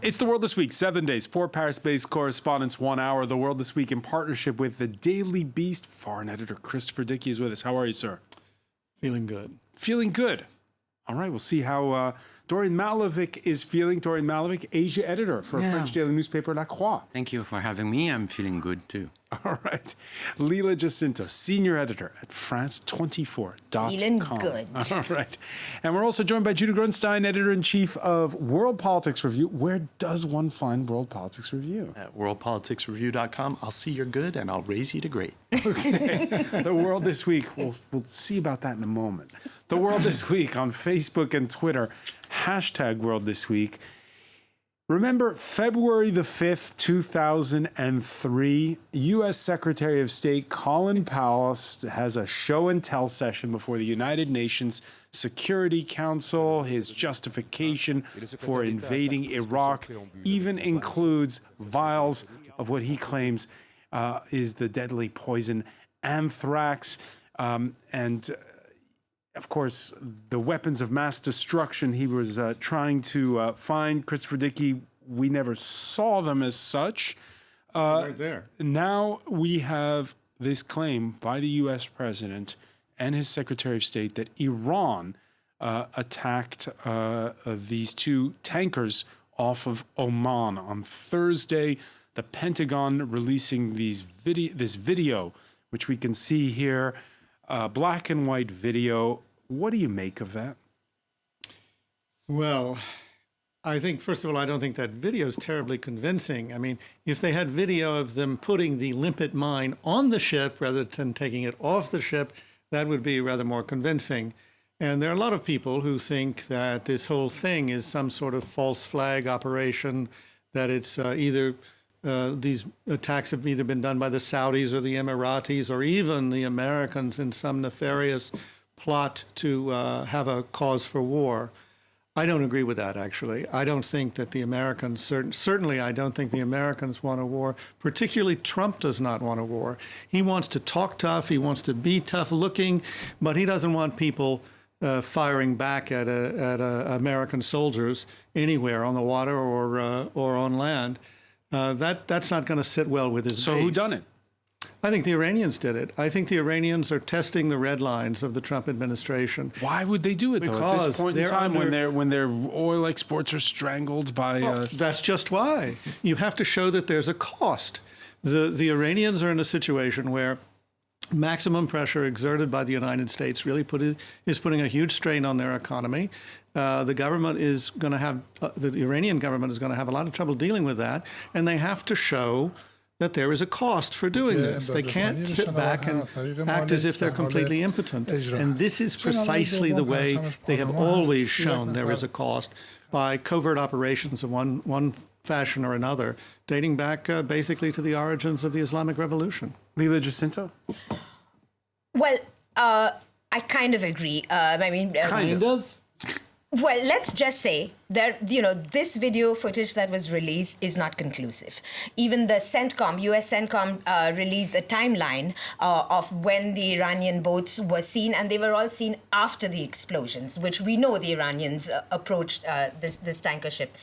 It's The World This Week, 7 days, 4 Paris-based correspondents, 1 hour. The World This Week in partnership with the Daily Beast. Foreign editor Christopher Dickey is with us. How are you, sir? Feeling good. Feeling good. All right, we'll see how Dorian Malovic is feeling. Dorian Malovic, Asia editor for a French daily newspaper, La Croix. Thank you for having me. I'm feeling good, too. All right. Leila Jacinto, senior editor at France24.com. Feeling good. All right. And we're also joined by Judah Grunstein, editor-in-chief of World Politics Review. Where does one find World Politics Review? At worldpoliticsreview.com. I'll see you're good and I'll raise you to great. Okay. The World This Week. We'll see about that in a moment. The World This Week on Facebook and Twitter. Hashtag World This Week. Remember February the 5th, 2003, U.S. Secretary of State Colin Powell has a show and tell session before the United Nations Security Council. His justification for invading Iraq even includes vials of what he claims is the deadly poison anthrax. And of course, the weapons of mass destruction he was trying to find. Christopher Dickey, we never saw them as such. Right there. Now we have this claim by the U.S. president and his Secretary of State that Iran attacked these two tankers off of Oman on Thursday. The Pentagon releasing this video, which we can see here. Black and white video. What do you make of that? Well, I think, first of all, I don't think that video is terribly convincing. I mean, if they had video of them putting the limpet mine on the ship rather than taking it off the ship, that would be rather more convincing. And there are a lot of people who think that this whole thing is some sort of false flag operation, that it's either these attacks have either been done by the Saudis or the Emiratis or even the Americans in some nefarious plot to have a cause for war. I don't agree with that, actually. I don't think that the Americans, certainly I don't think the Americans want a war. Particularly Trump does not want a war. He wants to talk tough, he wants to be tough looking, but he doesn't want people firing back at American soldiers anywhere on the water or on land. That's not going to sit well with his base. So who done it? I think the Iranians did it. I think the Iranians are testing the red lines of the Trump administration. Why would they do it, though, at this point in time when their oil exports are strangled by... That's just why. You have to show that there's a cost. The Iranians are in a situation where maximum pressure exerted by the United States really is putting a huge strain on their economy. The government is going to have, the Iranian government is going to have a lot of trouble dealing with that, and they have to show that there is a cost for doing this. They can't sit back and act as if they're completely impotent. And this is precisely the way they have always shown there is a cost, by covert operations of one fashion or another, dating back basically to the origins of the Islamic Revolution. Leila Jacinto? Well, I kind of agree. Kind of? Well, let's just say that, this video footage that was released is not conclusive. Even the CENTCOM, US CENTCOM, released a timeline of when the Iranian boats were seen, and they were all seen after the explosions, which we know the Iranians approached this tanker ship.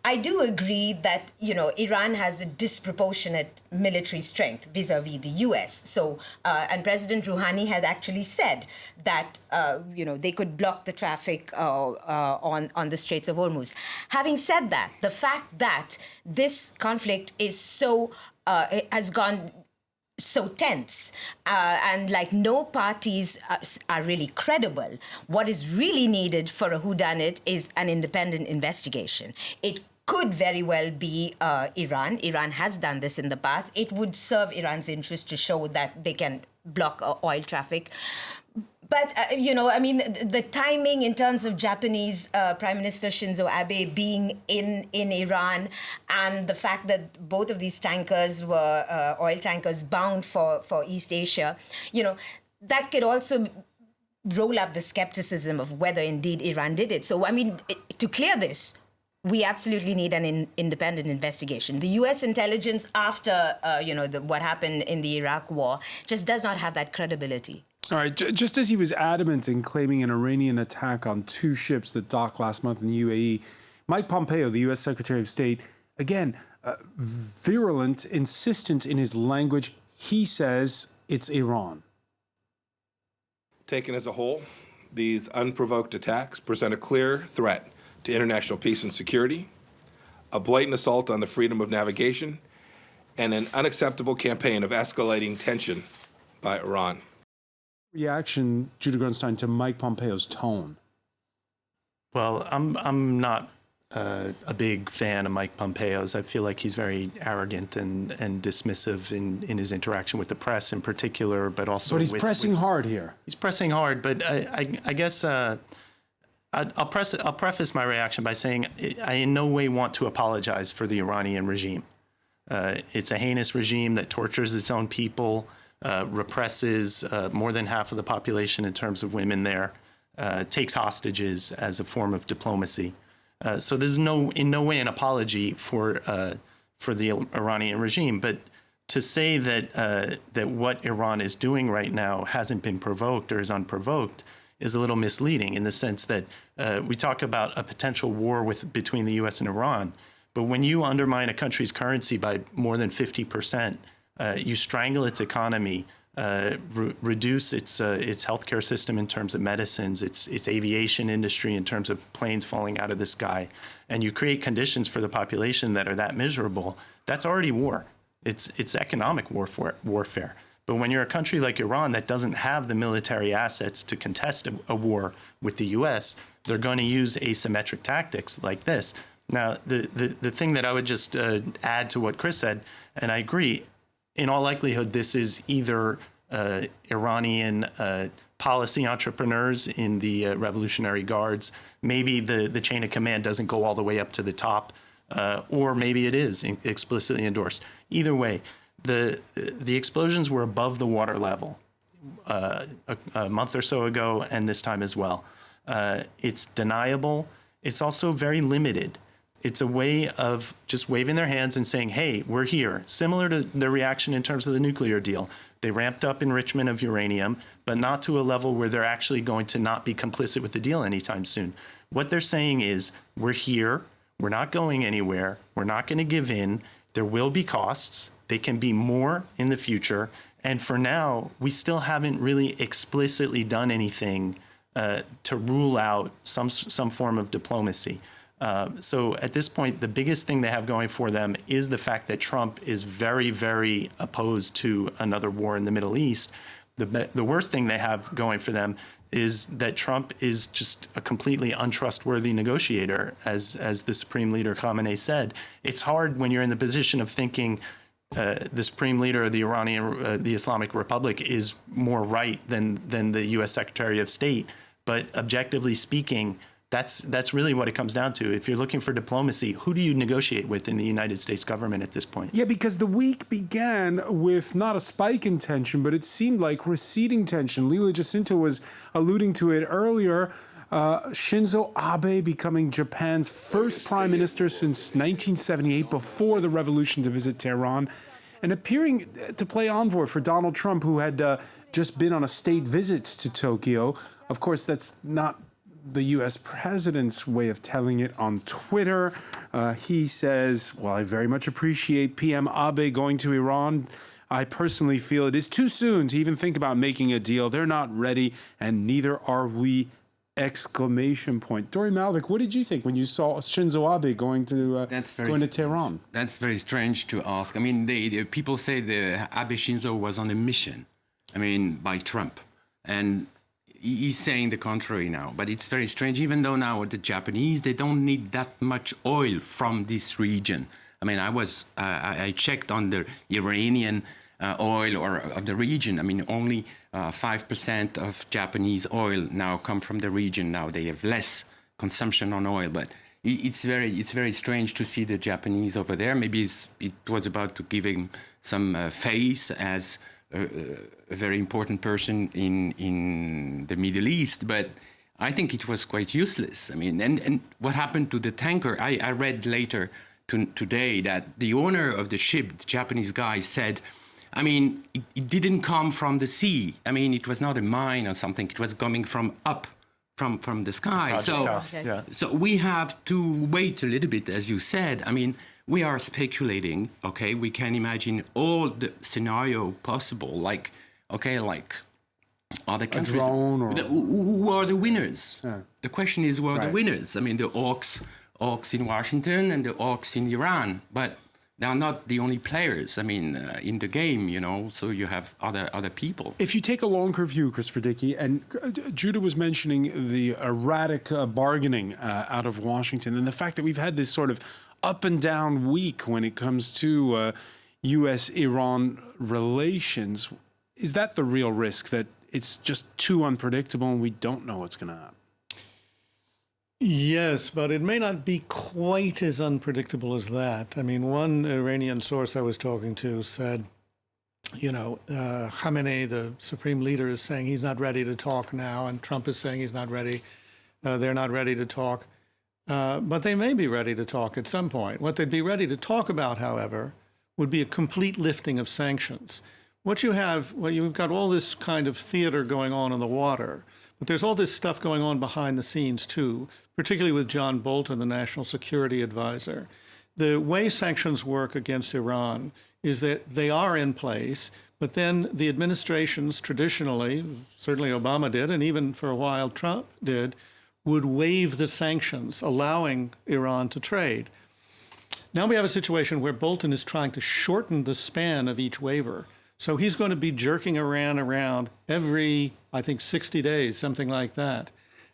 I do agree that, Iran has a disproportionate military strength vis-a-vis the US. So, and President Rouhani had actually said that, they could block the traffic on the Straits of Hormuz. Having said that, the fact that this conflict is has gone so tense and no parties are really credible. What is really needed for a whodunit is an independent investigation. It could very well be Iran. Iran has done this in the past. It would serve Iran's interest to show that they can block oil traffic. But, the timing in terms of Japanese Prime Minister Shinzo Abe being in Iran, and the fact that both of these tankers were oil tankers bound for East Asia, that could also roll up the skepticism of whether indeed Iran did it. So, to clear this, we absolutely need an independent investigation. The U.S. intelligence after, what happened in the Iraq war just does not have that credibility. All right, just as he was adamant in claiming an Iranian attack on two ships that docked last month in the UAE Mike Pompeo, the U.S. Secretary of State, again, virulent, insistent in his language. He says it's Iran. Taken as a whole, these unprovoked attacks present a clear threat to international peace and security, a blatant assault on the freedom of navigation, and an unacceptable campaign of escalating tension by Iran. Reaction, Judah Grunstein, to Mike Pompeo's tone. Well, I'm not a big fan of Mike Pompeo's. I feel like he's very arrogant and dismissive in his interaction with the press in particular, but also. But he's pressing hard here. He's pressing hard, but I guess I'll preface my reaction by saying I in no way want to apologize for the Iranian regime. It's a heinous regime that tortures its own people, represses more than half of the population in terms of women there, takes hostages as a form of diplomacy. So there's in no way an apology for the Iranian regime. But to say that what Iran is doing right now hasn't been provoked or is unprovoked is a little misleading in the sense that we talk about a potential war between the U.S. and Iran. But when you undermine a country's currency by more than 50%, you strangle its economy, reduce its healthcare system in terms of medicines, its aviation industry in terms of planes falling out of the sky, and you create conditions for the population that are that miserable, that's already war. It's economic warfare. But when you're a country like Iran that doesn't have the military assets to contest a war with the U.S., they're going to use asymmetric tactics like this. Now, the thing that I would just add to what Chris said, and I agree, in all likelihood, this is either Iranian policy entrepreneurs in the Revolutionary Guards. Maybe the chain of command doesn't go all the way up to the top, or maybe it is explicitly endorsed. Either way, the explosions were above the water level a month or so ago, and this time as well. It's deniable. It's also very limited. It's a way of just waving their hands and saying, hey, we're here. Similar to the reaction in terms of the nuclear deal. They ramped up enrichment of uranium, but not to a level where they're actually going to not be complicit with the deal anytime soon. What they're saying is, we're here. We're not going anywhere. We're not going to give in. There will be costs. They can be more in the future. And for now, we still haven't really explicitly done anything to rule out some form of diplomacy. So at this point, the biggest thing they have going for them is the fact that Trump is very, very opposed to another war in the Middle East. The worst thing they have going for them is that Trump is just a completely untrustworthy negotiator, as the Supreme Leader Khamenei said. It's hard when you're in the position of thinking the Supreme Leader of the Islamic Republic is more right than the U.S. Secretary of State. But objectively speaking, that's really what it comes down to. If you're looking for diplomacy, who do you negotiate with in the United States government at this point? Yeah, because the week began with not a spike in tension, but it seemed like receding tension. Lila Jacinto was alluding to it earlier. Shinzo Abe becoming Japan's first prime minister since 1978, before the revolution, to visit Tehran, and appearing to play envoy for Donald Trump, who had just been on a state visit to Tokyo. Of course, that's not the U.S. president's way of telling it on Twitter. He says, well, I very much appreciate PM Abe going to Iran. I personally feel it is too soon to even think about making a deal. They're not ready, and neither are we! Exclamation point. Dori Malvik, what did you think when you saw Shinzo Abe going to Tehran? That's very strange to ask. I mean, the people say the Abe Shinzo was on a mission, by Trump. And he's saying the contrary now, but it's very strange, even though now the Japanese, they don't need that much oil from this region. I checked on the Iranian oil or of the region. Only 5% of Japanese oil now come from the region. Now they have less consumption on oil, but it's very strange to see the Japanese over there. Maybe it was about to give him some face as a very important person in the Middle East, but I think it was quite useless. And what happened to the tanker? I read later today that the owner of the ship, the Japanese guy, said, it didn't come from the sea. It was not a mine or something. It was coming from up from the sky. Yeah. So we have to wait a little bit, as you said. I mean, we are speculating. Okay, we can imagine all the scenario possible. Like other countries. drone or- Who are the winners? The question is, who are the Right. winners? I mean, the orcs in Washington and the orcs in Iran, but they are not the only players. I mean, in the game, you know. So you have other people. If you take a longer view, Christopher Dickey, and Judah was mentioning the erratic bargaining out of Washington, and the fact that we've had this sort of up and down week when it comes to U.S.-Iran relations, is that the real risk, that it's just too unpredictable and we don't know what's going to happen? Yes, but it may not be quite as unpredictable as that. I mean, one Iranian source I was talking to said, Khamenei, the supreme leader, is saying he's not ready to talk now, and Trump is saying he's not ready. They're not ready to talk. But they may be ready to talk at some point. What they'd be ready to talk about, however, would be a complete lifting of sanctions. You've got all this kind of theater going on in the water, but there's all this stuff going on behind the scenes, too, particularly with John Bolton, the National Security Advisor. The way sanctions work against Iran is that they are in place, but then the administrations traditionally, certainly Obama did, and even for a while Trump did, would waive the sanctions, allowing Iran to trade. Now we have a situation where Bolton is trying to shorten the span of each waiver. So he's going to be jerking Iran around every, I think, 60 days, something like that.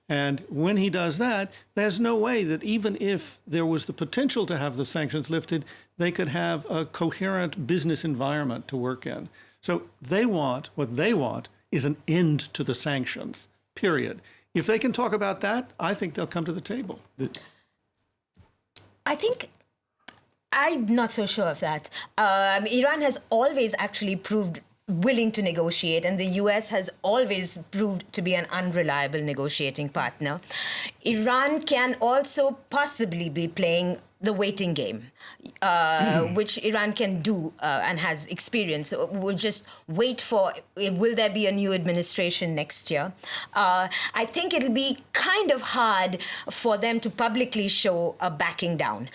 And when he does that, there's no way that even if there was the potential to have the sanctions lifted, they could have a coherent business environment to work in. So what they want is an end to the sanctions, period. If they can talk about that, I think they'll come to the table. I think I'm not so sure of that. Iran has always actually proved willing to negotiate, and the US has always proved to be an unreliable negotiating partner. Iran can also possibly be playing the waiting game, which Iran can do and has experience. We'll just wait for, will there be a new administration next year? I think it'll be kind of hard for them to publicly show a backing down.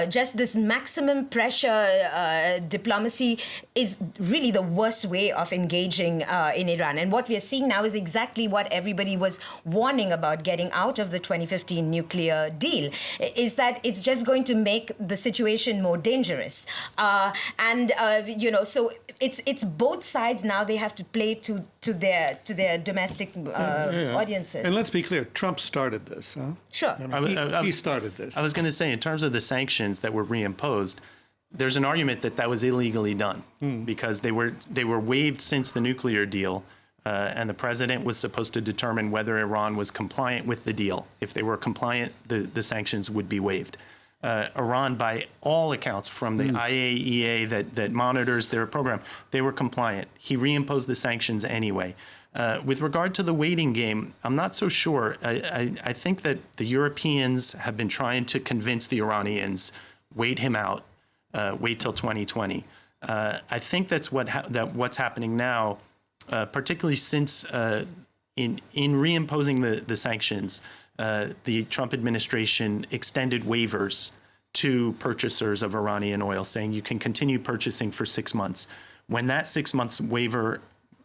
Just this maximum pressure diplomacy is really the worst way of engaging in Iran. And what we are seeing now is exactly what everybody was warning about getting out of the 2015 nuclear deal, is that it's just going to make the situation more dangerous. So it's both sides now. They have to play to their domestic audiences. And let's be clear, Trump started this, huh? Sure. He started this. I was going to say, in terms of the sanctions that were reimposed, there's an argument that was illegally done because they were waived since the nuclear deal. And the president was supposed to determine whether Iran was compliant with the deal. If they were compliant, the sanctions would be waived. Iran, by all accounts, from the IAEA that monitors their program, they were compliant. He reimposed the sanctions anyway. With regard to the waiting game, I'm not so sure. I think that the Europeans have been trying to convince the Iranians, wait him out, wait till 2020. I think that's what's happening now, particularly since in reimposing the sanctions, the Trump administration extended waivers to purchasers of Iranian oil, saying you can continue purchasing for 6 months. When that 6 months waiver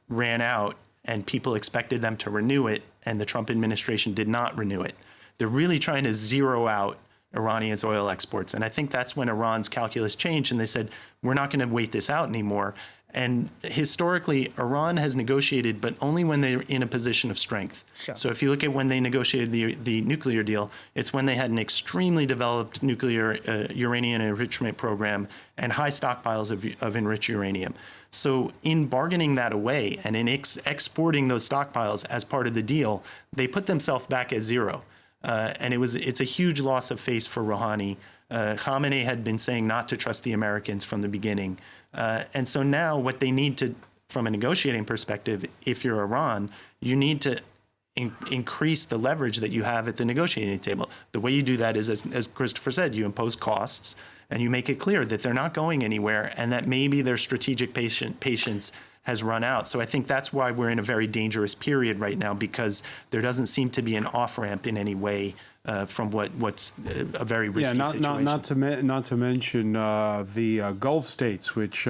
ran out and people expected them to renew it, and the Trump administration did not renew it, they're really trying to zero out Iranians' oil exports. And I think that's when Iran's calculus changed, and they said, we're not going to wait this out anymore. And historically, Iran has negotiated, but only when they're in a position of strength. Sure. So if you look at when they negotiated the nuclear deal, it's when they had an extremely developed nuclear uranium enrichment program and high stockpiles of enriched uranium. So in bargaining that away and in exporting those stockpiles as part of the deal, they put themselves back at zero. And it's a huge loss of face for Rouhani. Khamenei had been saying not to trust the Americans from the beginning. And so now what they need to, from a negotiating perspective, if you're Iran, you need to increase the leverage that you have at the negotiating table. The way you do that is, as Christopher said, you impose costs and you make it clear that they're not going anywhere and that maybe their strategic patience has run out. So I think that's why we're in a very dangerous period right now, because there doesn't seem to be an off-ramp in any way from what's a very risky situation. Not to mention the Gulf states, which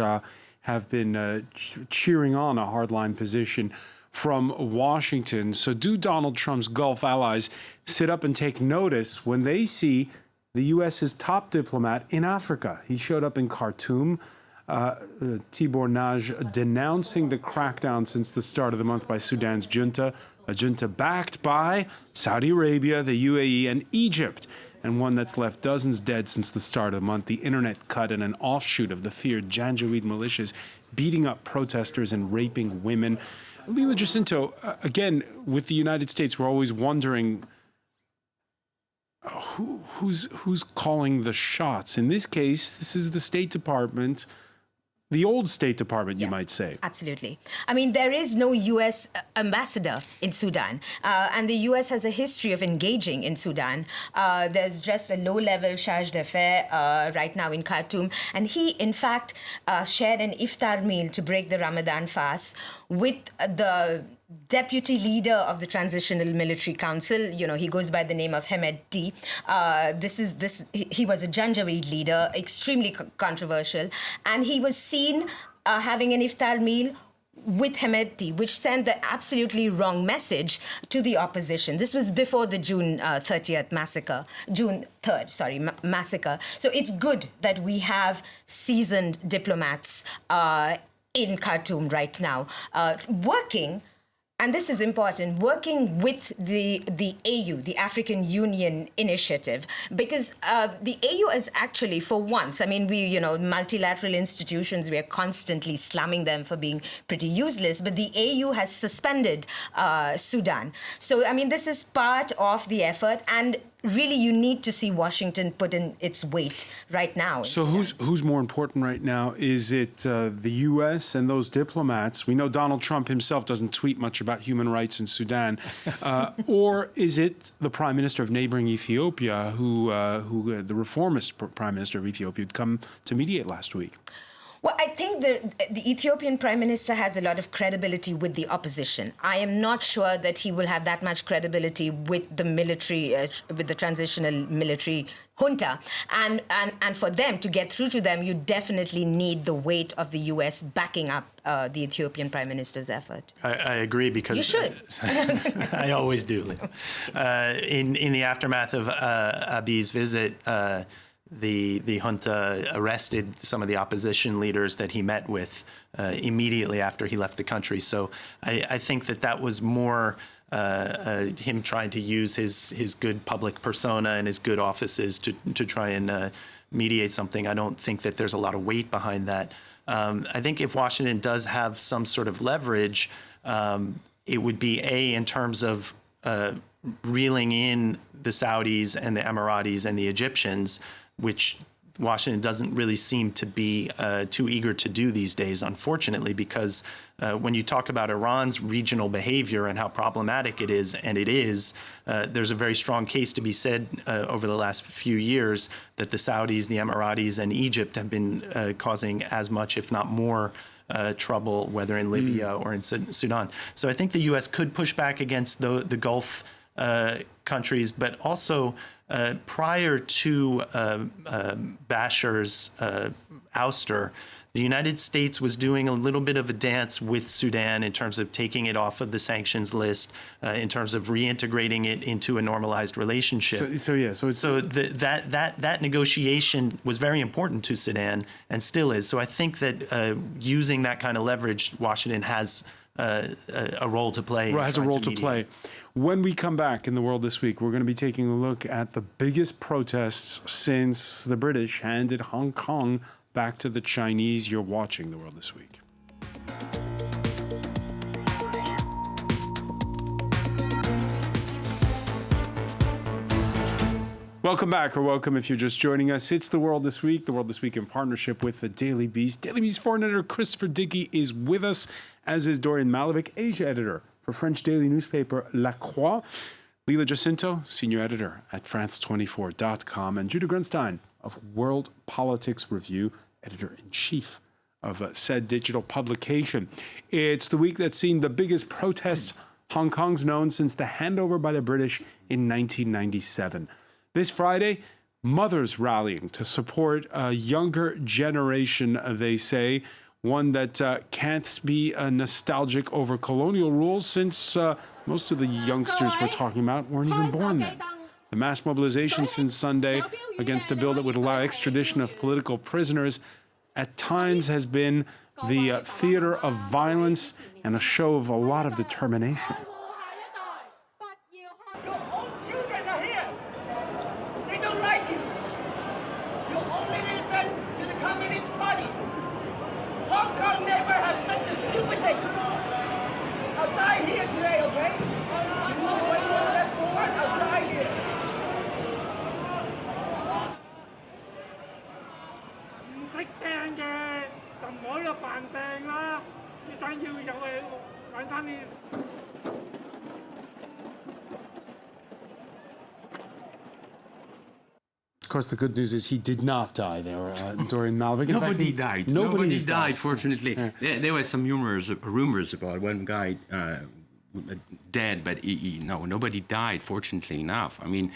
have been cheering on a hardline position from Washington. So do Donald Trump's Gulf allies sit up and take notice when they see the U.S.'s top diplomat in Africa? He showed up in Khartoum, Tibor Nagy, denouncing the crackdown since the start of the month by Sudan's junta, a junta backed by Saudi Arabia, the UAE, and Egypt, and one that's left dozens dead since the start of the month. The internet cut and an offshoot of the feared Janjaweed militias beating up protesters and raping women. Leila Jacinto, again, with the United States, we're always wondering who's calling the shots. In this case, this is the State Department, the old State Department, you might say. Absolutely. I mean, there is no U.S. ambassador in Sudan, and the U.S. has a history of engaging in Sudan. There's just a low-level charge d'affaires right now in Khartoum, and he, in fact, shared an iftar meal to break the Ramadan fast with the deputy leader of the Transitional Military Council. You know, he goes by the name of Hemedti. He was a Janjaweed leader, extremely controversial, and he was seen having an iftar meal with Hemedti, which sent the absolutely wrong message to the opposition. This was before the June 3rd massacre. So it's good that we have seasoned diplomats in Khartoum right now, working. And this is important, working with the AU, the African Union Initiative, because the AU is actually, for once, I mean, multilateral institutions, we are constantly slamming them for being pretty useless, but the AU has suspended Sudan. So, I mean, this is part of the effort, and really you need to see Washington put in its weight right now. So who's more important right now? Is it the U.S. and those diplomats? We know Donald Trump himself doesn't tweet much about human rights in Sudan. Or is it the Prime Minister of neighboring Ethiopia, who the reformist Prime Minister of Ethiopia, had come to mediate last week? Well, I think the Ethiopian Prime Minister has a lot of credibility with the opposition. I am not sure that he will have that much credibility with the military, with the transitional military junta. And for them to get through to them, you definitely need the weight of the U.S. backing up the Ethiopian Prime Minister's effort. I agree, because you should. I always do. In the aftermath of Abiy's visit, the junta arrested some of the opposition leaders that he met with immediately after he left the country. So I think that was more him trying to use his good public persona and his good offices to try and mediate something. I don't think that there's a lot of weight behind that. I think if Washington does have some sort of leverage, it would be in terms of reeling in the Saudis and the Emiratis and the Egyptians, which Washington doesn't really seem to be too eager to do these days, unfortunately, because when you talk about Iran's regional behavior and how problematic it is, and it is, there's a very strong case to be said over the last few years that the Saudis, the Emiratis, and Egypt have been causing as much, if not more, trouble, whether in Libya or in Sudan. So I think the U.S. could push back against the Gulf countries, but also prior to Bashar's ouster, the United States was doing a little bit of a dance with Sudan in terms of taking it off of the sanctions list, in terms of reintegrating it into a normalized relationship. So that negotiation was very important to Sudan and still is. So I think that using that kind of leverage, Washington has a role to play. Has a role to play. When we come back in The World This Week, we're going to be taking a look at the biggest protests since the British handed Hong Kong back to the Chinese. You're watching The World This Week. Welcome back, or welcome if you're just joining us. It's The World This Week. The World This Week in partnership with the Daily Beast. Daily Beast foreign editor Christopher Dickey is with us, as is Dorian Malovic, Asia editor for French daily newspaper La Croix. Leila Jacinto, senior editor at France24.com, and Judah Grunstein of World Politics Review, editor-in-chief of said digital publication. It's the week that's seen the biggest protests Hong Kong's known since the handover by the British in 1997. This Friday, mothers rallying to support a younger generation, they say, one that can't be nostalgic over colonial rules since most of the youngsters we're talking about weren't even born then. The mass mobilization since Sunday against a bill that would allow extradition of political prisoners at times has been the theater of violence and a show of a lot of determination. Your own children are here. They don't like you. You only listen to the Communist Party. Hong Kong never had such a stupid thing. I'll die here today, okay? You know what you was left for? I'll die here. 唔識掟嘅就唔可以扮掟啦，最緊要有嘅揾翻啲。 Of course, the good news is he did not die there during Malvik. Nobody died. Nobody Nobody's died, fortunately. Yeah. There were some rumors about one guy dead, but nobody died, fortunately enough. I mean,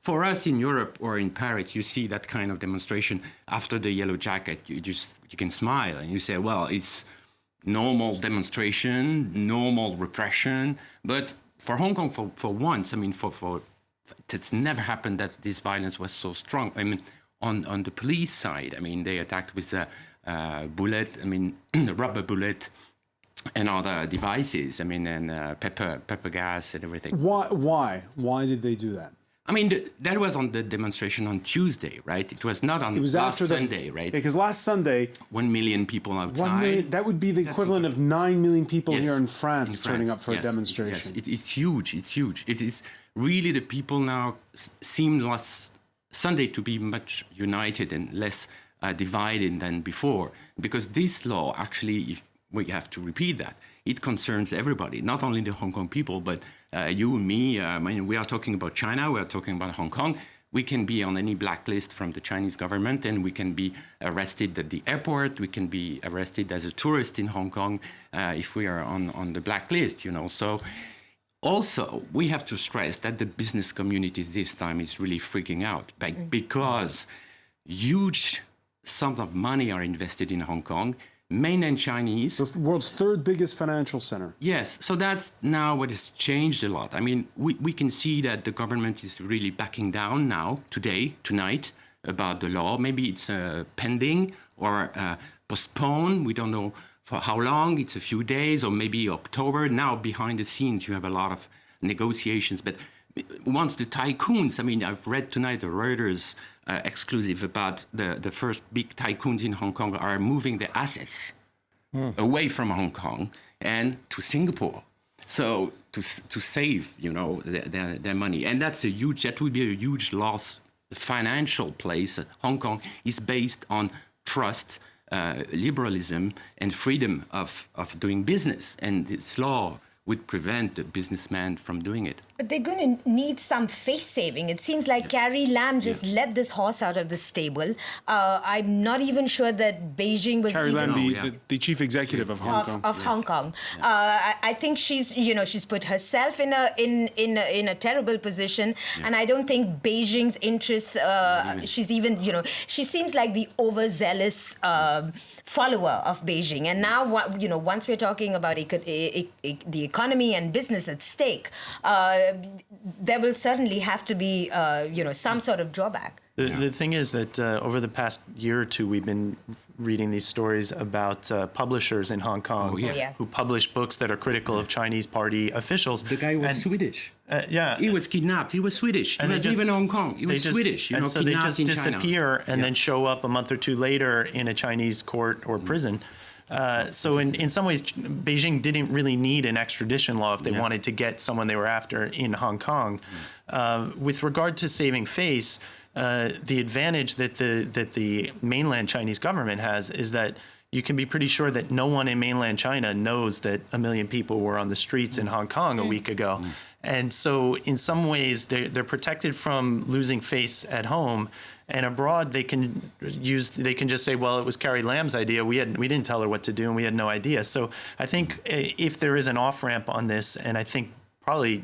for us in Europe or in Paris, you see that kind of demonstration after the yellow jacket, you can smile and you say, well, it's normal demonstration, normal repression. But for Hong Kong, for once, I mean, it's never happened that this violence was so strong. I mean, on the police side, I mean, they attacked with a bullet, I mean, rubber bullet and other devices, I mean, and pepper gas and everything. Why? Why did they do that? I mean, that was on the demonstration on Tuesday, right? It was not on last Sunday, right? Because last Sunday, 1 million people outside. 1 million, that would be the equivalent of 9 million people here in France turning up for a demonstration. Yes, it's huge. It's huge. It is really the people now seem last Sunday to be much united and less divided than before. Because this law, actually, we have to repeat that, it concerns everybody, not only the Hong Kong people, but you and me. I mean, we are talking about China, we are talking about Hong Kong. We can be on any blacklist from the Chinese government, and we can be arrested at the airport. We can be arrested as a tourist in Hong Kong if we are on the blacklist, you know. So also, we have to stress that the business community this time is really freaking out because huge sums of money are invested in Hong Kong. Mainland Chinese. The world's third biggest financial center. Yes, so that's now what has changed a lot. I mean, we can see that the government is really backing down now, tonight, about the law. Maybe it's pending or postponed. We don't know for how long. It's a few days or maybe October. Now, behind the scenes, you have a lot of negotiations. But once the tycoons, I mean, I've read tonight the Reuters exclusive about the first big tycoons in Hong Kong are moving their assets away from Hong Kong and to Singapore. So to save, you know, their money. And that would be a huge loss. The financial place, Hong Kong, is based on trust, liberalism, and freedom of doing business. And this law would prevent the businessman from doing it. But they're going to need some face saving. It seems like Carrie Lam just let this horse out of the stable. I'm not even sure that Beijing was Carrie Lam, the chief executive of Hong Kong. Hong Kong. I think she's put herself in a terrible position, and I don't think Beijing's interests. She's even she seems like the overzealous follower of Beijing. And now once we're talking about the economy and business at stake, there will certainly have to be, some sort of drawback. The thing is that over the past year or two, we've been reading these stories about publishers in Hong Kong who publish books that are critical of Chinese party officials. The guy was Swedish. He was kidnapped. He was Swedish. He was even in Hong Kong. He was Swedish. And so they just disappear and then show up a month or two later in a Chinese court or prison. So in some ways, Beijing didn't really need an extradition law if they wanted to get someone they were after in Hong Kong. With regard to saving face, the advantage that the mainland Chinese government has is that you can be pretty sure that no one in mainland China knows that 1 million people were on the streets in Hong Kong a week ago. And so in some ways, they're protected from losing face at home. And abroad, they can just say, well, it was Carrie Lam's idea. We didn't tell her what to do, and we had no idea. So I think if there is an off-ramp on this, and I think probably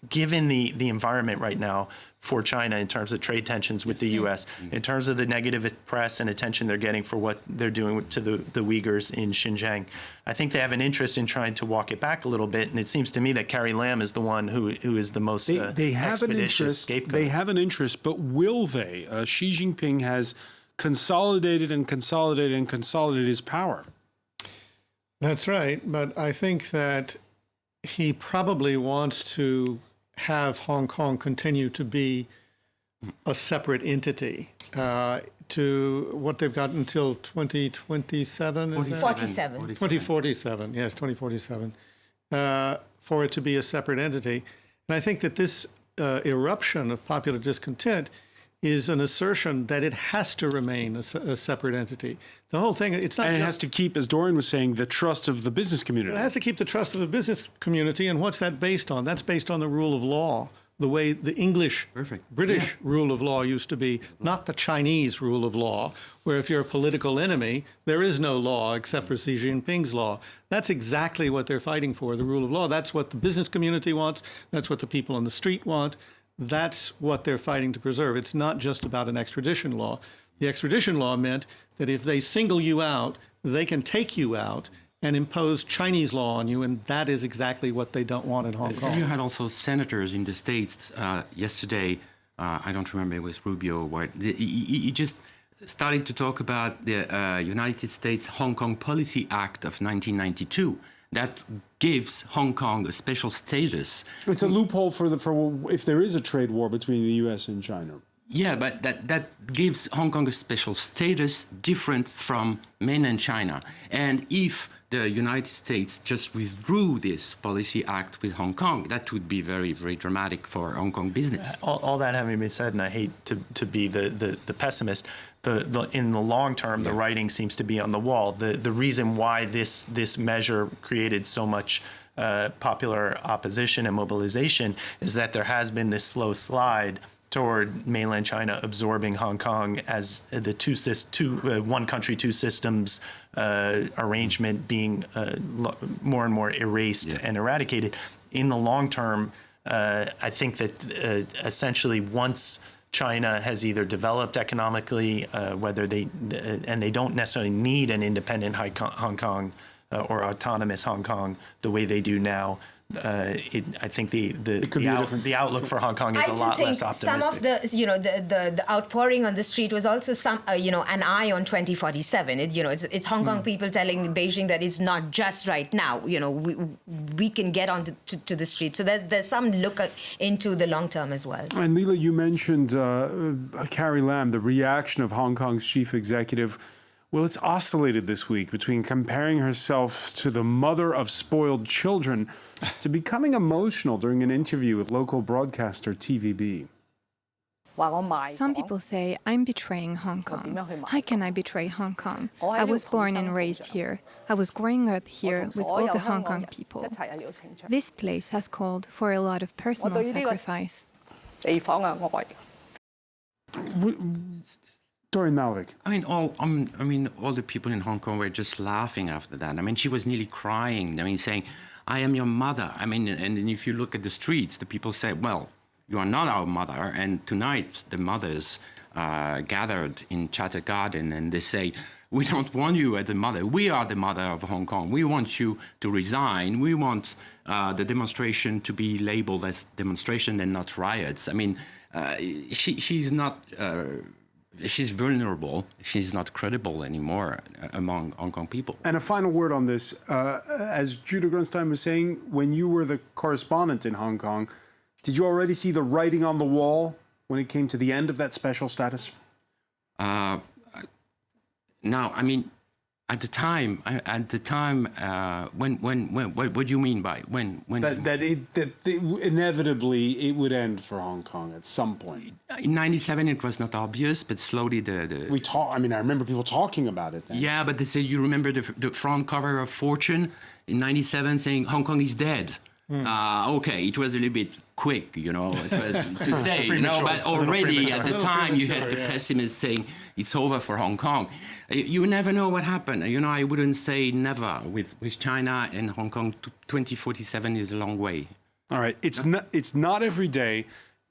given the environment right now for China in terms of trade tensions with the U.S., in terms of the negative press and attention they're getting for what they're doing to the Uyghurs in Xinjiang, I think they have an interest in trying to walk it back a little bit. And it seems to me that Carrie Lam is the one who is the most expeditious scapegoat. They have an interest, but will they? Xi Jinping has consolidated his power. That's right. But I think that he probably wants to have Hong Kong continue to be a separate entity to what they've got until 2027. 47. 2047, yes, 2047, for it to be a separate entity. And I think that this eruption of popular discontent is an assertion that it has to remain a separate entity. The whole thing, it's not. And it just, has to keep, as Dorian was saying, the trust of the business community. It has to keep the trust of the business community. And what's that based on? That's based on the rule of law, the way the English, British rule of law used to be, not the Chinese rule of law, where if you're a political enemy, there is no law except for Xi Jinping's law. That's exactly what they're fighting for, the rule of law. That's what the business community wants. That's what the people on the street want. That's what they're fighting to preserve. It's not just about an extradition law. The extradition law meant that if they single you out, they can take you out and impose Chinese law on you, and that is exactly what they don't want in Hong Kong. You had also senators in the States yesterday. I don't remember, it was Rubio. He just started to talk about the United States Hong Kong Policy Act of 1992. That gives Hong Kong a special status. It's a loophole for if there is a trade war between the U.S. and China. Yeah, but that gives Hong Kong a special status different from mainland China. And if the United States just withdrew this policy act with Hong Kong, that would be very, very dramatic for Hong Kong business. All that having been said, and I hate to be the pessimist, in the long term, the writing seems to be on the wall. The reason why this measure created so much popular opposition and mobilization is that there has been this slow slide toward mainland China absorbing Hong Kong as the one country, two systems arrangement being more and more erased and eradicated. In the long term, I think that essentially once China has either developed economically, whether they don't necessarily need an independent Hong Kong or autonomous Hong Kong the way they do now. I think the outlook for Hong Kong is a lot less optimistic. Some of the outpouring on the street was also an eye on 2047. It's Hong Kong people telling Beijing that it's not just right now. We can get on to the street. So there's some look into the long term as well. And Leela, you mentioned Carrie Lam, the reaction of Hong Kong's chief executive. Well, it's oscillated this week between comparing herself to the mother of spoiled children to becoming emotional during an interview with local broadcaster TVB. Some people say I'm betraying Hong Kong. How can I betray Hong Kong? I was born and raised here. I was growing up here with all the Hong Kong people. This place has called for a lot of personal sacrifice. Dorian Malvik. All the people in Hong Kong were just laughing after that. She was nearly crying. Saying, "I am your mother." And if you look at the streets, the people say, "Well, you are not our mother." And tonight, the mothers gathered in Chater Garden, and they say, "We don't want you as a mother. We are the mother of Hong Kong. We want you to resign. We want the demonstration to be labeled as demonstration and not riots." She's not. She's vulnerable. She's not credible anymore among Hong Kong people. And a final word on this. As Judah Grunstein was saying, when you were the correspondent in Hong Kong, did you already see the writing on the wall when it came to the end of that special status? At the time, when what do you mean by when? That inevitably it would end for Hong Kong at some point. In '97, it was not obvious, but slowly I remember people talking about it then. Yeah, but they say you remember the front cover of Fortune in '97 saying Hong Kong is dead. Okay, it was a little bit quick, it was to say, but already at the time you had the pessimists saying it's over for Hong Kong. You never know what happened. I wouldn't say never with China and Hong Kong. 2047 is a long way. All right, it's not every day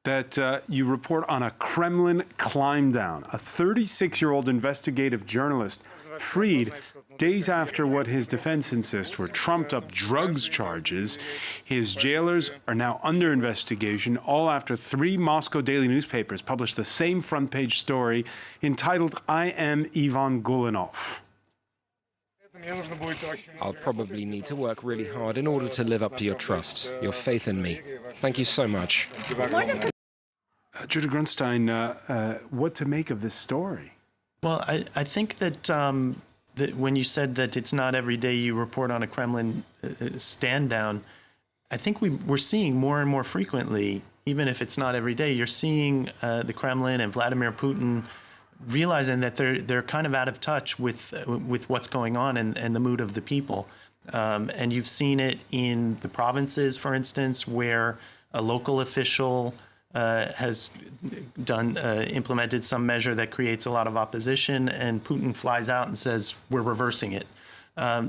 that you report on a Kremlin climb down. A 36-year-old investigative journalist freed days after what his defense insists were trumped-up drugs charges. His jailers are now under investigation, all after 3 Moscow daily newspapers published the same front-page story entitled, "I am Ivan Golunov." I'll probably need to work really hard in order to live up to your trust, your faith in me. Thank you so much. Judah Grunstein, what to make of this story? Well, I think that when you said that it's not every day you report on a Kremlin stand down, I think we're seeing more and more frequently, even if it's not every day, you're seeing the Kremlin and Vladimir Putin realizing that they're kind of out of touch with what's going on and the mood of the people. And you've seen it in the provinces, for instance, where a local official has implemented some measure that creates a lot of opposition, and Putin flies out and says, we're reversing it.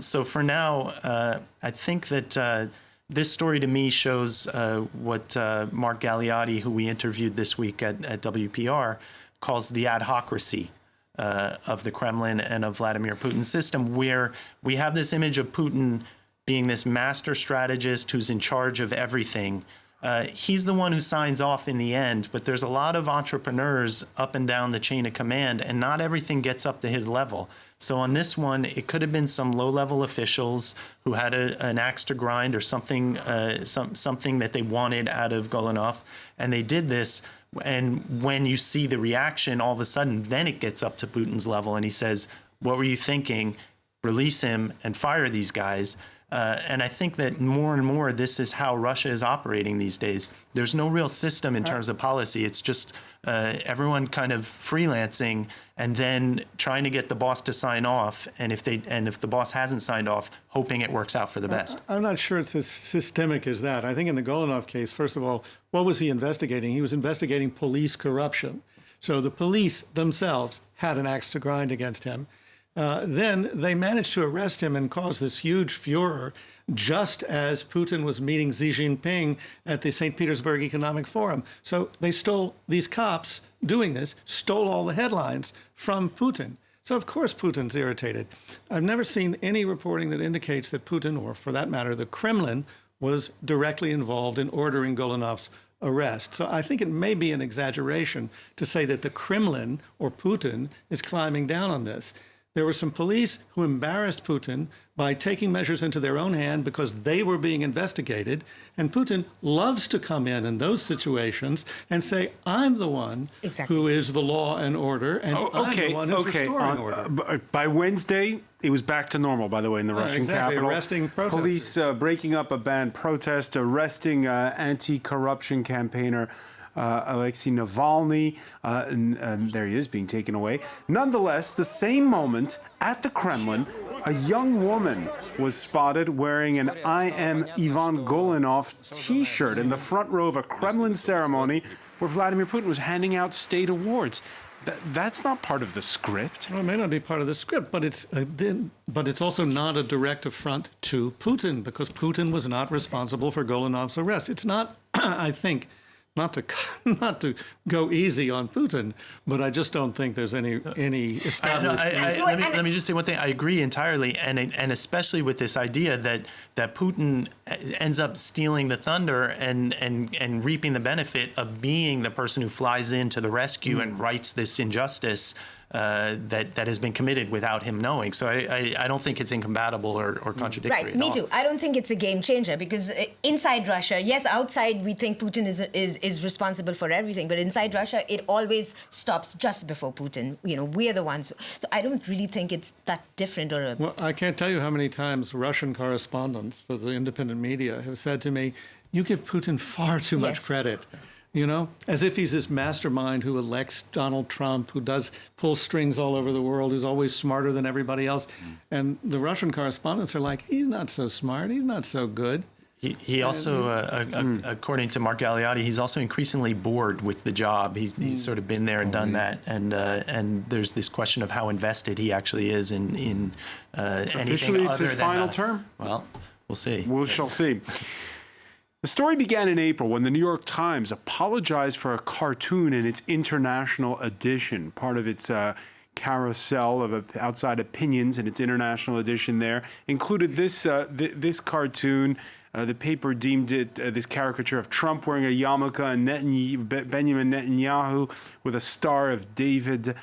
So for now, I think that this story to me shows what Mark Galeotti, who we interviewed this week at WPR, calls the adhocracy of the Kremlin and of Vladimir Putin's system, where we have this image of Putin being this master strategist who's in charge of everything. He's the one who signs off in the end, but there's a lot of entrepreneurs up and down the chain of command, and not everything gets up to his level. So on this one, it could have been some low-level officials who had an axe to grind or something, something that they wanted out of Golunov, and they did this. And when you see the reaction, all of a sudden, then it gets up to Putin's level, and he says, what were you thinking? Release him and fire these guys. And I think that more and more, this is how Russia is operating these days. There's no real system in terms of policy. It's just everyone kind of freelancing and then trying to get the boss to sign off. And if the boss hasn't signed off, hoping it works out for the best. I'm not sure it's as systemic as that. I think in the Golunov case, first of all, what was he investigating? He was investigating police corruption. So the police themselves had an axe to grind against him. Then they managed to arrest him and cause this huge furor just as Putin was meeting Xi Jinping at the St. Petersburg Economic Forum. So they stole, these cops doing this, stole all the headlines from Putin. So of course Putin's irritated. I've never seen any reporting that indicates that Putin, or for that matter, the Kremlin, was directly involved in ordering Golunov's arrest. So I think it may be an exaggeration to say that the Kremlin or Putin is climbing down on this. There were some police who embarrassed Putin by taking measures into their own hand because they were being investigated. And Putin loves to come in those situations and say, I'm the one who is the law and order, and I'm the one who's restoring order. By Wednesday, it was back to normal, by the way, in the Russian capital. Arresting protesters. Police breaking up a banned protest, arresting anti-corruption campaigner Alexei Navalny, and there he is being taken away. Nonetheless, the same moment at the Kremlin, a young woman was spotted wearing an I am Ivan Golunov t-shirt in the front row of a Kremlin ceremony where Vladimir Putin was handing out state awards. That's not part of the script. Well, it may not be part of the script, but it's also not a direct affront to Putin, because Putin was not responsible for Golunov's arrest. It's not, I think, not to go easy on Putin, but I just don't think there's any established. Let me just say one thing. I agree entirely, and especially with this idea that Putin ends up stealing the thunder and reaping the benefit of being the person who flies in to the rescue and rights this injustice that has been committed without him knowing. So I don't think it's incompatible or contradictory. Right, me too. I don't think it's a game changer, because inside Russia, yes, outside we think Putin is responsible for everything, but inside Russia it always stops just before Putin. We're the ones. So I don't really think it's that different Well, I can't tell you how many times Russian correspondents for the independent media have said to me, you give Putin far too much credit. As if he's this mastermind who elects Donald Trump, who pull strings all over the world, who's always smarter than everybody else. And the Russian correspondents are like, he's not so smart, he's not so good. He also, according to Mark Galeotti, he's also increasingly bored with the job. He's sort of been there and done that, and there's this question of how invested he actually is in anything Officially, it's other his than final term. Well, we'll see. We shall see. The story began in April when the New York Times apologized for a cartoon in its international edition, part of its carousel of outside opinions in its international edition there included this cartoon. The paper deemed it this caricature of Trump wearing a yarmulke and Benjamin Netanyahu with a Star of David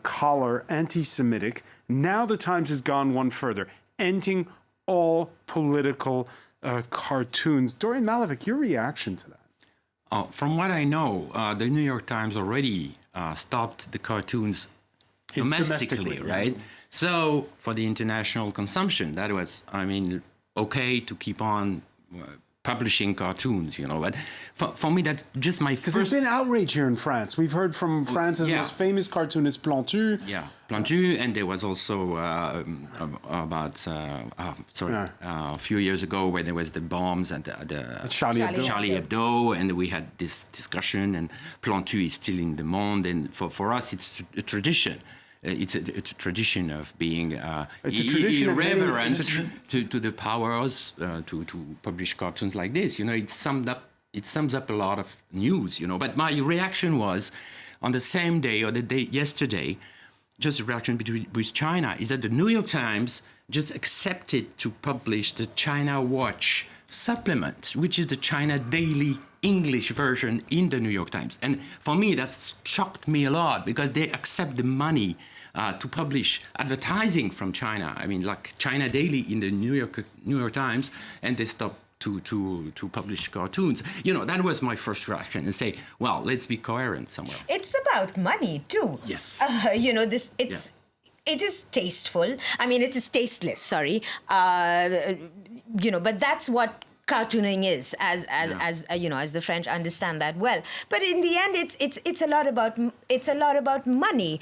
collar, anti-Semitic. Now the Times has gone one further, ending all political cartoons. Dorian Malevich, your reaction to that? From what I know, the New York Times already stopped the cartoons domestically, right? Yeah. So for the international consumption, that was, okay to keep on publishing cartoons, But for me, that's just my first... Because there's been outrage here in France. We've heard from France's most famous cartoonist, Plantu. Yeah, Plantu, and there was also a few years ago where there was the bombs at the Charlie Hebdo, and we had this discussion, and Plantu is still in the Monde, and for us, it's a tradition. It's a tradition of being irreverent to the powers to publish cartoons like this. It sums up a lot of news. But my reaction was, on the same day or the day yesterday, just a reaction with China is that the New York Times just accepted to publish the China Watch supplement, which is the China Daily English version in the New York Times. And for me, that shocked me a lot because they accept the money to publish advertising from China. Like China Daily in the New York Times, and they stop to publish cartoons. That was my first reaction, and say, well, let's be coherent somewhere. It's about money too. Yes. It is tasteful. It is tasteless. Sorry. But that's what cartooning is, as the French understand that well. But in the end, it's a lot about money.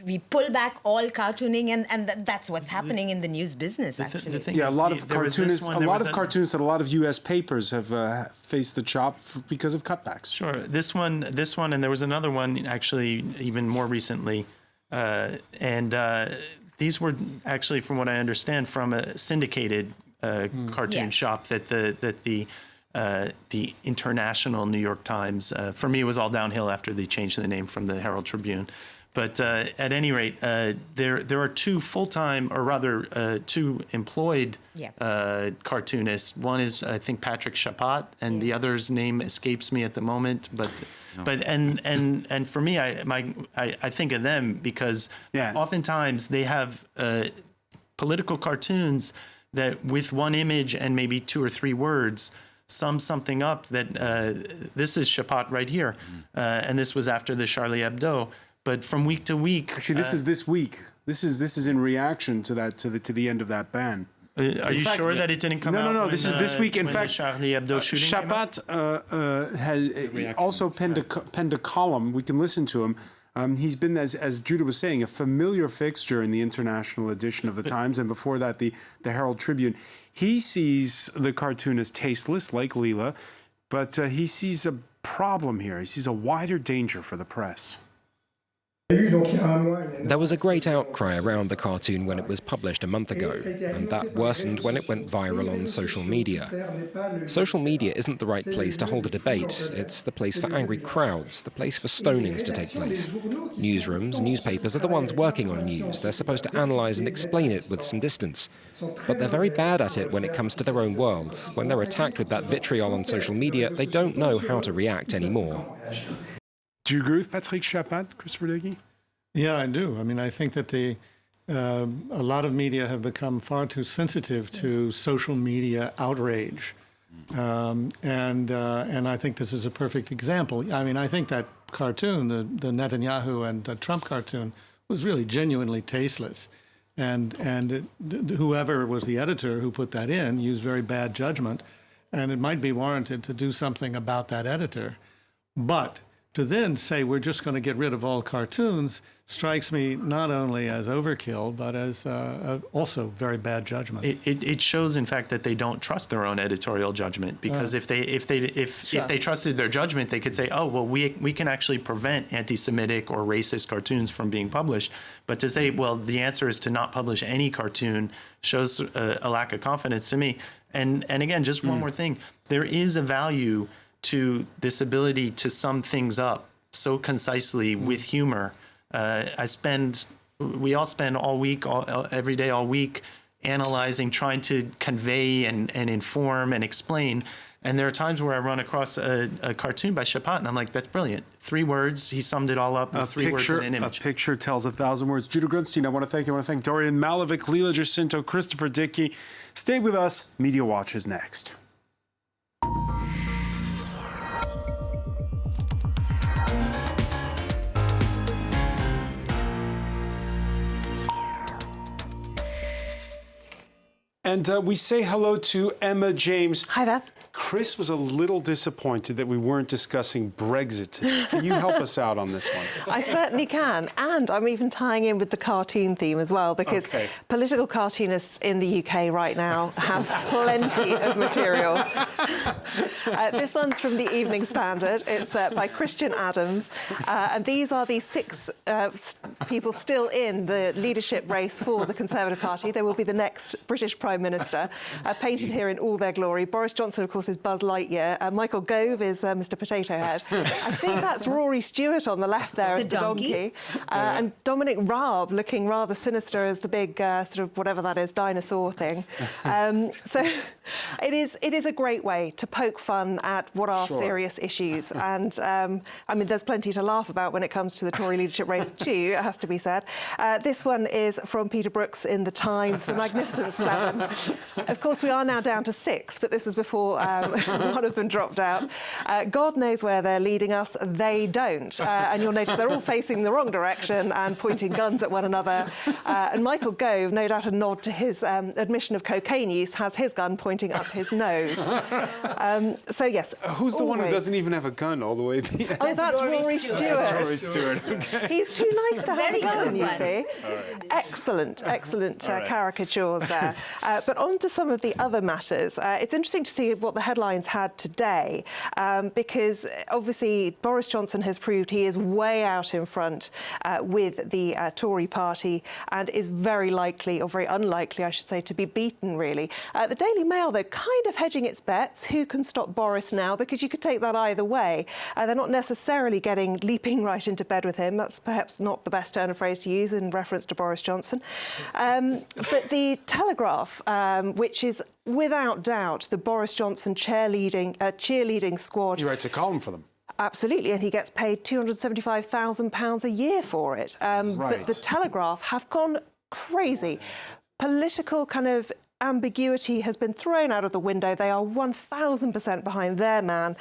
We pull back all cartooning, and that's what's happening in the news business. Actually, a lot of cartoonists and a lot of U.S. papers have faced the chop because of cutbacks. Sure, this one, and there was another one actually even more recently, and these were actually, from what I understand, from a syndicated cartoon shop that the international New York Times, for me, it was all downhill after they changed the name from the Herald Tribune. But at any rate, there are two full-time, or rather two employed cartoonists. One is, I think, Patrick Chapat, and the other's name escapes me at the moment. But for me, I think of them because oftentimes they have political cartoons that with one image and maybe 2 or 3 words sum something up that this is Chapat right here. And this was after the Charlie Hebdo. But from week to week... Actually, this is this week. This is in reaction to that to the end of that ban. Are you sure that it didn't come out? No. This is this week. In fact, Charlie Hebdo shooting Chapat has also penned a column. We can listen to him. He's been, as Judah was saying, a familiar fixture in the international edition of the Times, and before that, the Herald Tribune. He sees the cartoon as tasteless, like Leela, but he sees a problem here. He sees a wider danger for the press. There was a great outcry around the cartoon when it was published a month ago, and that worsened when it went viral on social media. Social media isn't the right place to hold a debate. It's the place for angry crowds, the place for stonings to take place. Newsrooms, newspapers are the ones working on news. They're supposed to analyze and explain it with some distance. But they're very bad at it when it comes to their own world. When they're attacked with that vitriol on social media, they don't know how to react anymore. Do you agree with Patrick Chapat, Christopher Dickey? Yeah, I do. I think that a lot of media have become far too sensitive to social media outrage, and I think this is a perfect example. I think that cartoon, the Netanyahu and the Trump cartoon, was really genuinely tasteless, and whoever was the editor who put that in used very bad judgment, and it might be warranted to do something about that editor, but To then say we're just going to get rid of all cartoons strikes me not only as overkill, but as also very bad judgment. It shows, in fact, that they don't trust their own editorial judgment, because if they trusted their judgment, they could say, oh, well, we can actually prevent anti-Semitic or racist cartoons from being published. But to say, well, the answer is to not publish any cartoon shows a lack of confidence to me. And again, just one more thing. There is a value to this ability to sum things up so concisely with humor. We all spend all week, every day, all week, analyzing, trying to convey and inform and explain. And there are times where I run across a cartoon by Chapat, and I'm like, that's brilliant. 3 words, he summed it all up with 3 words in an image. A picture tells 1,000 words. Judah Grunstein, I want to thank you. I want to thank Dorian Malovic, Leela Jacinto, Christopher Dickey. Stay with us. Media Watch is next. And we say hello to Emma James. Hi there. Chris was a little disappointed that we weren't discussing Brexit today. Can you help us out on this one? I certainly can. And I'm even tying in with the cartoon theme as well, because political cartoonists in the UK right now have plenty of material. This one's from the Evening Standard. It's by Christian Adams. And these are the 6 people still in the leadership race for the Conservative Party. They will be the next British Prime Minister, painted here in all their glory. Boris Johnson, of course, is Buzz Lightyear. Michael Gove is Mr. Potato Head. I think that's Rory Stewart on the left there as the donkey. And Dominic Raab looking rather sinister as the big sort of whatever that is, dinosaur thing. So it is a great way to poke fun at what are serious issues. And I mean, there's plenty to laugh about when it comes to the Tory leadership race too, it has to be said. This one is from Peter Brooks in The Times, The Magnificent Seven. Of course, we are now down to 6, but this was before one of them dropped out. God knows where they're leading us. They don't. And you'll notice they're all facing the wrong direction and pointing guns at one another. And Michael Gove, no doubt a nod to his admission of cocaine use, has his gun pointing up his nose. So, yes. Who's the one who doesn't even have a gun all the way to the end? Oh, that's Rory Stewart. That's Rory Stewart. Okay. He's too nice to have a gun, you see. Excellent caricatures there. But on to some of the other matters. It's interesting to see what the headlines had today, because obviously Boris Johnson has proved he is way out in front with the Tory party and is very likely, or very unlikely, I should say, to be beaten, really. The Daily Mail, though, kind of hedging its bets. Who can stop Boris now? Because you could take that either way. They're not necessarily leaping right into bed with him. That's perhaps not the best turn of phrase to use in reference to Boris Johnson. But the Telegraph, which is without doubt the Boris Johnson cheerleading squad. He writes a column for them. Absolutely, and he gets paid £275,000 a year for it. But the Telegraph have gone crazy. Political kind of ambiguity has been thrown out of the window. They are 1,000% behind their man,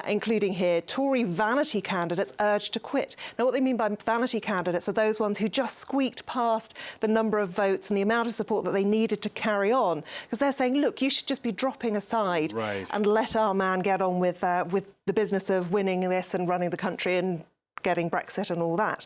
including here Tory vanity candidates urged to quit. Now, what they mean by vanity candidates are those ones who just squeaked past the number of votes and the amount of support that they needed to carry on, because they're saying, look, you should just be dropping aside and let our man get on with the business of winning this and running the country and getting Brexit and all that.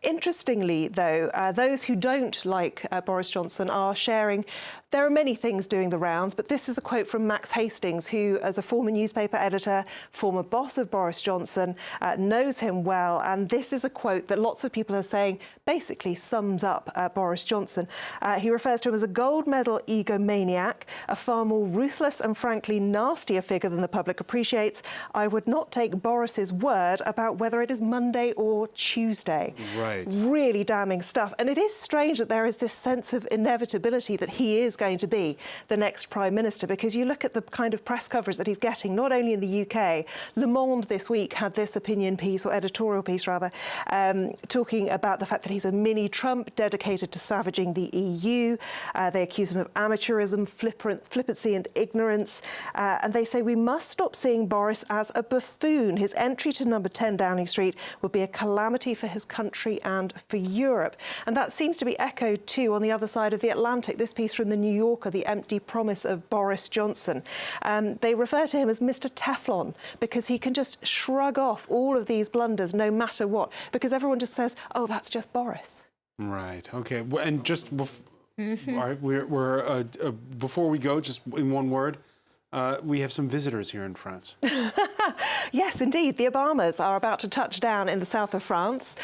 Interestingly, though, those who don't like Boris Johnson are sharing. There are many things doing the rounds, but this is a quote from Max Hastings, who, as a former newspaper editor, former boss of Boris Johnson, knows him well. And this is a quote that lots of people are saying basically sums up Boris Johnson. He refers to him as a gold medal egomaniac, a far more ruthless and frankly nastier figure than the public appreciates. I would not take Boris's word about whether it is Monday or Tuesday. Right. Really damning stuff. And it is strange that there is this sense of inevitability that he is going to be the next Prime Minister, because you look at the kind of press coverage that he's getting, not only in the UK. Le Monde this week had this opinion piece, or editorial piece rather, talking about the fact that he's a mini Trump dedicated to savaging the EU. They accuse him of amateurism, flippancy and ignorance. And they say we must stop seeing Boris as a buffoon. His entry to number 10 Downing Street would be a calamity for his country and for Europe. And that seems to be echoed too on the other side of the Atlantic. This piece from The New Yorker, The Empty Promise of Boris Johnson. They refer to him as Mr. Teflon because he can just shrug off all of these blunders no matter what, because everyone just says, oh, that's just Boris. Right. Okay. And just all right, we're before we go, just in one word, we have some visitors here in France. Yes, indeed. The Obamas are about to touch down in the south of France.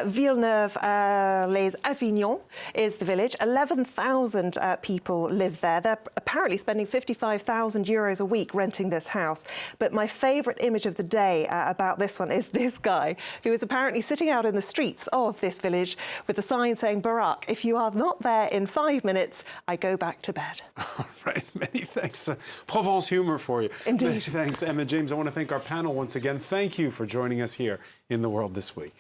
Villeneuve-les-Avignon is the village. 11,000 people live there. They're apparently spending 55,000 euros a week renting this house. But my favourite image of the day about this one is this guy, who is apparently sitting out in the streets of this village with a sign saying, Barack, if you are not there in 5 minutes, I go back to bed. All right. Many thanks. Provence humour for you. Indeed. Many thanks, Emma. James, I want to thank our panel once again. Thank you for joining us here in The World This Week.